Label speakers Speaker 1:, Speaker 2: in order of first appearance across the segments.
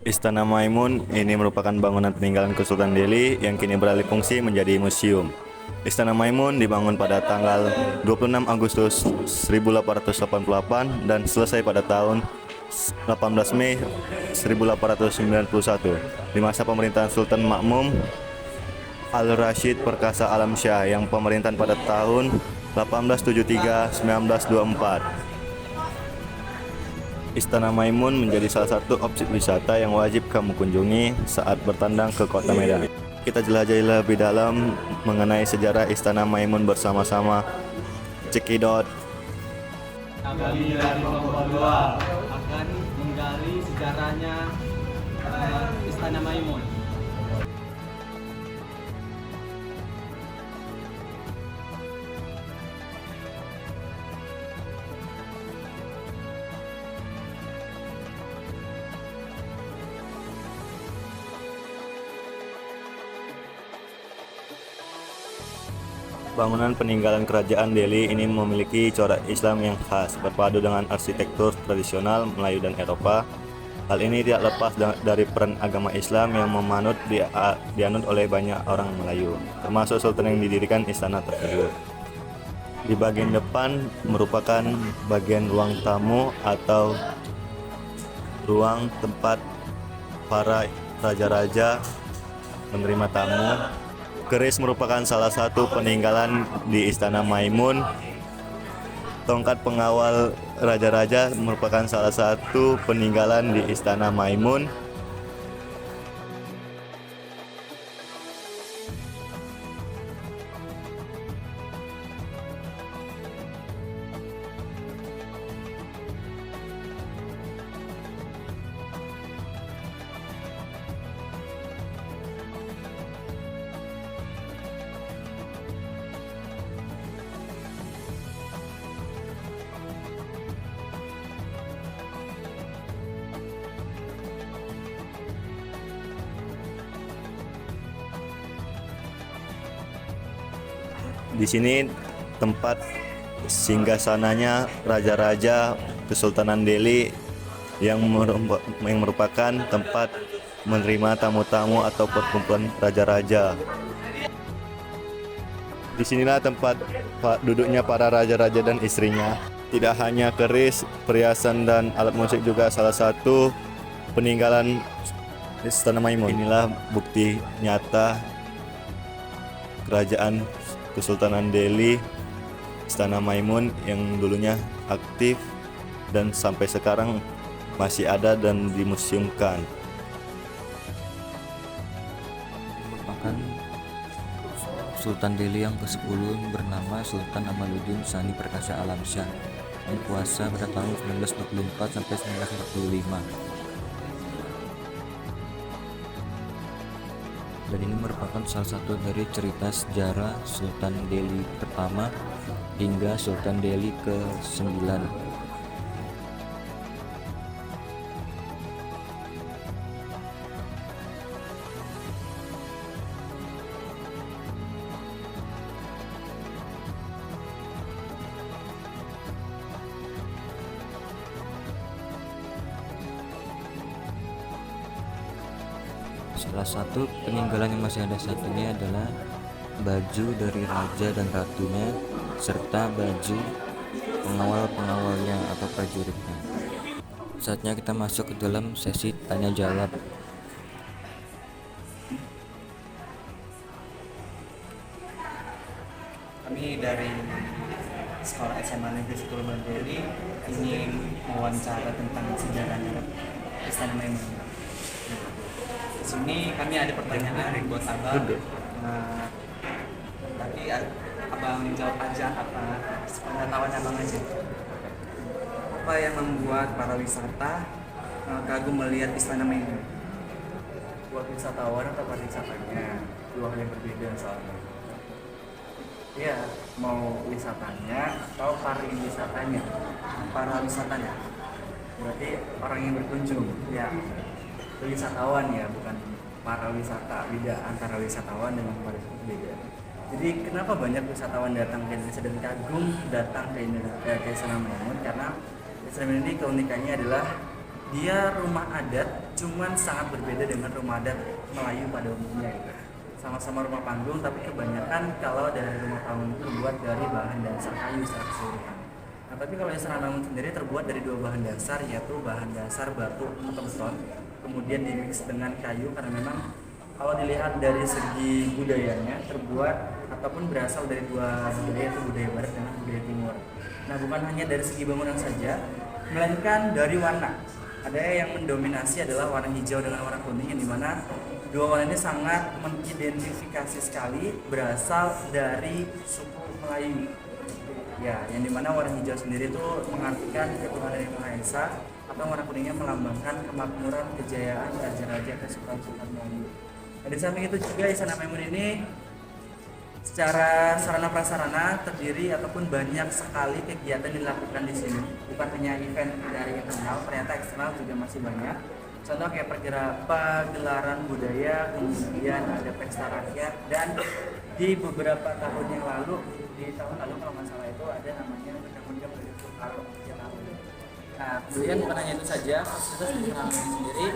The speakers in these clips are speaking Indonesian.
Speaker 1: Istana Maimun ini merupakan bangunan peninggalan Kesultanan Delhi yang kini beralih fungsi menjadi museum. Istana Maimun dibangun pada tanggal 26 Agustus 1888 dan selesai pada tahun 18 Mei 1891 di masa pemerintahan Sultan Makmum Al-Rashid Perkasa Alam Shah yang pemerintahan pada tahun 1873-1924. Istana Maimun menjadi salah satu objek wisata yang wajib kamu kunjungi saat bertandang ke kota Medan. Kita jelajahi lebih dalam mengenai sejarah Istana Maimun bersama-sama. Cekidot.
Speaker 2: Kami dari kelompok 2 akan menggali sejarahnya Istana Maimun.
Speaker 1: Bangunan peninggalan kerajaan Delhi ini memiliki corak Islam yang khas, berpadu dengan arsitektur tradisional Melayu dan Eropa. Hal ini tidak lepas dari peran agama Islam yang dianut oleh banyak orang Melayu, termasuk sultan yang didirikan istana tersebut. Di bagian depan merupakan bagian ruang tamu atau ruang tempat para raja-raja menerima tamu. Keris merupakan salah satu peninggalan di Istana Maimun. Tongkat pengawal raja-raja merupakan salah satu peninggalan di Istana Maimun. Di sini tempat singgasananya raja-raja Kesultanan Delhi yang merupakan tempat menerima tamu-tamu atau perkumpulan raja-raja. Disinilah tempat duduknya para raja-raja dan istrinya. Tidak hanya keris, perhiasan dan alat musik juga salah satu peninggalan Istana Maimun. Inilah bukti nyata kerajaan Kesultanan Delhi, Istana Maimun yang dulunya aktif dan sampai sekarang masih ada dan dimuseumkan.
Speaker 3: Merupakan Sultan Delhi yang ke-10 bernama Sultan Amaluddin Sani Perkasa Alam Shah yang kuasa pada tahun 1924 sampai 1945. Dan ini merupakan salah satu dari cerita sejarah Sultan Delhi pertama hingga Sultan Delhi ke-9. Salah satu peninggalan yang masih ada saat ini adalah baju dari raja dan ratunya serta baju pengawal-pengawalnya atau prajuritnya. Saatnya kita masuk ke dalam sesi tanya jawab.
Speaker 4: Kami dari sekolah SMA Negeri 1 Lumban Delhi ingin mewawancara tentang sejarahnya Istana Maimun. Di sini kami ada pertanyaan buat abang. Tadi abang jawab aja apa sepengetahuan abang aja. Apa yang membuat para wisata kagum melihat Istana Maimun? Buat wisatawan atau pariwisatanya dua hal yang berbeda soalnya. Ya, mau wisatanya atau pariwisatanya? Para wisatanya. Berarti orang yang berkunjung, ya. Wisatawan ya, bukan para wisata. Beda antara wisatawan dengan pariwisata beda. Jadi kenapa banyak wisatawan datang ke Indonesia dan kagum datang ke Indonesia ke Istana Maimun? Karena Istana Maimun ini keunikannya adalah dia rumah adat cuman sangat berbeda dengan rumah adat Melayu pada umumnya gitu. Sama-sama rumah panggung, tapi kebanyakan kalau dari rumah panggung itu terbuat dari bahan dasar kayu secara keseluruhan. Nah, tapi kalau Istana Maimun sendiri terbuat dari dua bahan dasar, yaitu bahan dasar batu atau beton, kemudian dimix dengan kayu, karena memang kalau dilihat dari segi budayanya terbuat ataupun berasal dari dua budaya, yaitu budaya barat dan budaya timur. Nah, bukan hanya dari segi bangunan saja, melainkan dari warna. Ada yang mendominasi adalah warna hijau dengan warna kuning, yang dimana dua warna ini sangat mengidentifikasi sekali berasal dari suku Melayu. Ya, yang dimana warna hijau sendiri itu mengartikan ketuhanan Yang Maha Esa, atau warna kuningnya melambangkan kemakmuran, kejayaan raja-raja kesultanan Melayu. Nah, di samping itu juga Istana Maimun ini secara sarana prasarana terdiri ataupun banyak sekali kegiatan dilakukan di sini. Bukan hanya event dari internal, ternyata eksternal juga masih banyak. Contoh kayak pagelaran budaya, kemudian ada pesta rakyat, dan di beberapa tahun yang lalu, di tahun lalu kalau nggak salah itu ada namanya undang-undang dari Soekarno. Nah, kemudian bukan hanya itu saja, fasilitas di Istana Maimun sendiri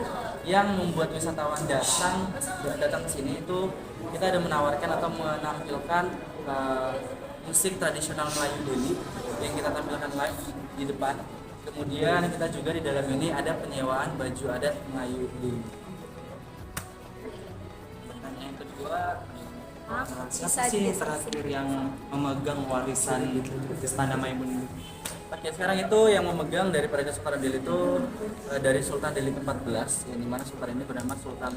Speaker 4: yang membuat wisatawan datang ke sini itu kita ada menawarkan atau menampilkan musik tradisional Melayu Deli yang kita tampilkan live di depan. Kemudian kita juga di dalam ini ada penyewaan baju adat Melayu Deli. Pertanyaan yang kedua, siapa sih terakhir yang memegang warisan Istana Maimun ini? Oke, sekarang itu yang memegang daripada Kesultanan Delhi itu dari Sultan Delhi ke-14, yang dimana Sultan ini bernama Sultan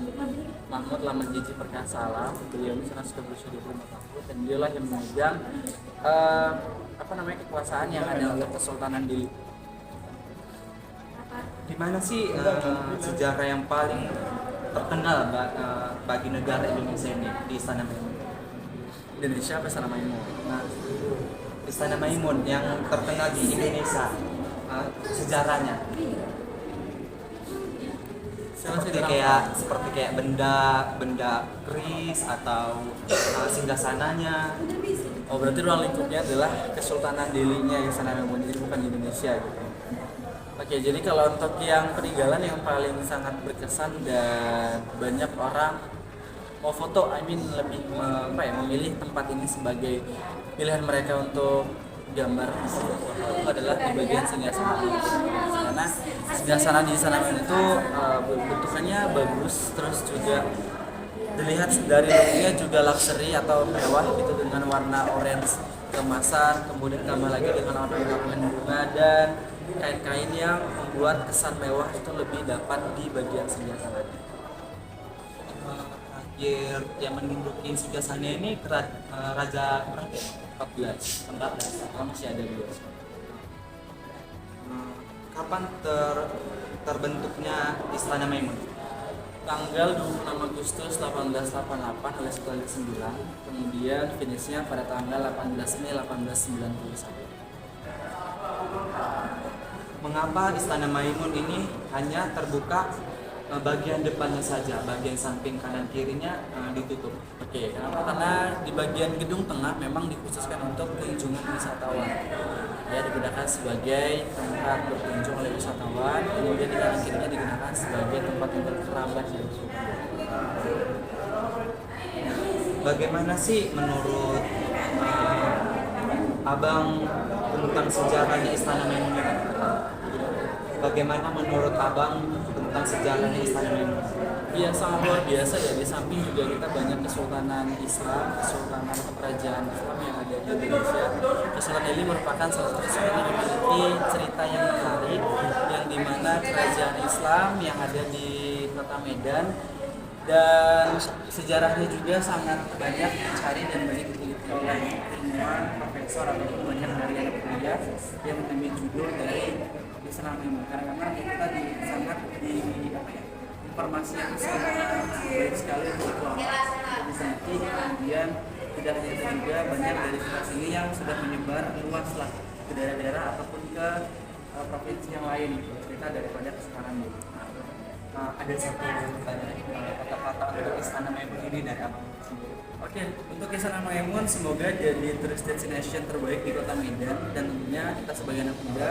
Speaker 4: Mahmud Lamanjiji Perkasa Alam. Beliau ini sudah berusia 25 tahun dan dialah yang memegang kekuasaan yang ada untuk Kesultanan Delhi. Di mana sih sejarah yang paling terkenal bagi negara Indonesia ini di Istana Maimun? Indonesia apa Istana Maimun? Nah, Istana Maimun yang terkenal di Indonesia, sejarahnya seperti kayak benda keris atau singgasananya. Oh, berarti ruang lingkupnya adalah Kesultanan Delhi-nya Istana Maimun, jadi bukan di Indonesia gitu. Oke, jadi kalau untuk yang peninggalan yang paling sangat berkesan dan banyak orang mau foto, lebih memilih tempat ini sebagai pilihan mereka untuk gambar itu adalah di bagian singgasana. Karena singgasana di sana itu bentukannya bagus, terus juga dilihat dari looknya juga luxury atau mewah gitu, dengan warna orange keemasan, kemudian tambah lagi dengan ornamen bunga dan kain-kain yang membuat kesan mewah itu lebih dapat di bagian singgasana. Yang menduduki singgasana ini Raja 14 masih ada beliau. Kapan terbentuknya Istana Maimun? Tanggal 26 Agustus 1888 oleh Sultan IX, kemudian finishnya pada tanggal 18 Mei 1891. Mengapa Istana Maimun ini hanya terbuka bagian depannya saja, bagian samping kanan kirinya ditutup? Oke, kenapa? Karena di bagian gedung tengah memang dikhususkan untuk kunjungan wisatawan, ya, digunakan sebagai tempat berkunjung oleh wisatawan, kemudian di kanan kirinya digunakan sebagai tempat untuk kerabat dan suku. Bagaimana sih menurut Abang tentang sejarahnya Istana Maimun? Bagaimana menurut Abang tentang sejarahnya Istana Maimun? Ya, sangat luar biasa ya. Di samping juga kita banyak kesultanan Islam, kesultanan atau kerajaan Islam yang ada di Indonesia. Kesultanan Delhi merupakan salah satu kesultanan yang memiliki cerita yang menarik, yang dimana kerajaan Islam yang ada di kota Medan, dan sejarahnya juga sangat banyak dicari dan banyak diteliti oleh ilmuwan, profesor, ataupun banyak dari anak kuliah yang mengambil judul dari Istana Maimun, karena memang kita sangat informasi yang sangat baik sekali untuk disenti. Kemudian tidak hanya itu juga banyak dari sini yang sudah menyebar luas lah ke daerah-daerah ataupun ke provinsi yang lain, cerita daripada sekarang ini. Ada satu kata-kata untuk Istana Maimun ini dari Abang sendiri. Oke, untuk Istana Maimun semoga jadi tourist destination terbaik di kota Medan, dan tentunya kita sebagai anak muda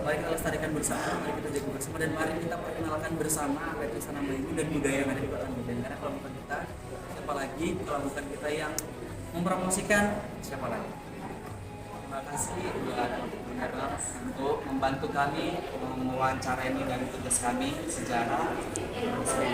Speaker 4: Mari kita lestarikan bersama, mari kita jaga bersama, dan mari kita perkenalkan bersama apa itu Istana Maimun dan budaya yang ada di Kota Medan. Karena kalau bukan kita, siapa lagi? Kalau bukan kita yang mempromosikan, siapa lagi?
Speaker 2: Terima kasih buat Bunda untuk membantu kami mewawancara ini dari tugas kami sejarah. Terima kasih.